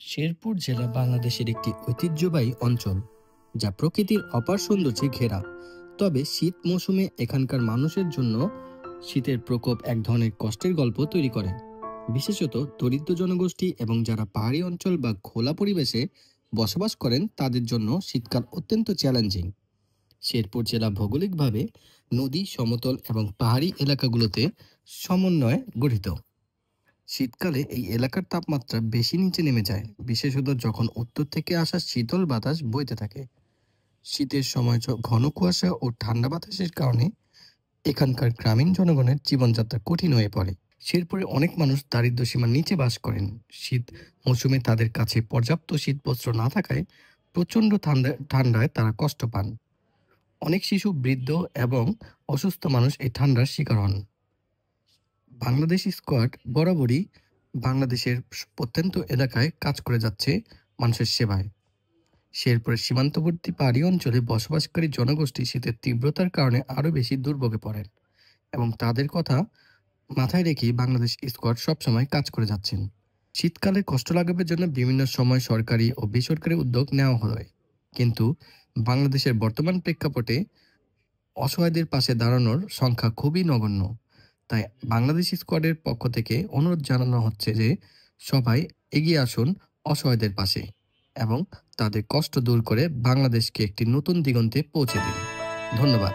শেরপুর জেলা বাংলাদেশের একটি ঐতিহ্যবাহী অঞ্চল, যা প্রকৃতির অপার সৌন্দর্যে ঘেরা। তবে শীত মৌসুমে এখানকার মানুষের জন্য শীতের প্রকোপ এক ধরনের কষ্টের গল্প তৈরি করে। বিশেষত দরিদ্র জনগোষ্ঠী এবং যারা পাহাড়ি অঞ্চল বা খোলা পরিবেশে বসবাস করেন তাদের জন্য শীতকাল অত্যন্ত চ্যালেঞ্জিং। শেরপুর জেলা ভৌগোলিকভাবে নদী, সমতল এবং পাহাড়ি এলাকাগুলোতে সমন্বয়ে গঠিত। শীতকালে এই এলাকার তাপমাত্রা বেশি নিচে নেমে যায়, বিশেষত যখন উত্তর থেকে আসা শীতল বাতাস বইতে থাকে। শীতের সময় ঘন কুয়াশা ও ঠান্ডা বাতাসের কারণে এখানকার গ্রামীণ জনগণের জীবনযাত্রা কঠিন হয়ে পড়ে। শেরপুরে অনেক মানুষ দারিদ্র্য সীমার নিচে বাস করেন। শীত মৌসুমে তাদের কাছে পর্যাপ্ত শীতবস্ত্র না থাকায় প্রচণ্ড ঠান্ডায় তারা কষ্ট পান। অনেক শিশু, বৃদ্ধ এবং অসুস্থ মানুষ এই ঠান্ডার শিকার হন। বাংলাদেশ স্কোয়াড বরাবরই বাংলাদেশের প্রত্যন্ত এলাকায় কাজ করে যাচ্ছে মানুষের সেবায়। শেরপুরের সীমান্তবর্তী পাহাড়ি অঞ্চলে বসবাসকারী জনগোষ্ঠী শীতের তীব্রতার কারণে আরও বেশি দুর্ভোগে পড়েন, এবং তাদের কথা মাথায় রেখেই বাংলাদেশ স্কোয়াড সবসময় কাজ করে যাচ্ছেন। শীতকালে কষ্ট লাঘবের জন্য বিভিন্ন সময় সরকারি ও বেসরকারি উদ্যোগ নেওয়া হয়, কিন্তু বাংলাদেশের বর্তমান প্রেক্ষাপটে অসহায়দের পাশে দাঁড়ানোর সংখ্যা খুবই নগণ্য। তাই বাংলাদেশ স্কোয়াডের পক্ষ থেকে অনুরোধ জানানো হচ্ছে যে সবাই এগিয়ে আসুন অসহায়দের পাশে এবং তাদের কষ্ট দূর করে বাংলাদেশকে একটি নতুন দিগন্তে পৌঁছে দিন। ধন্যবাদ।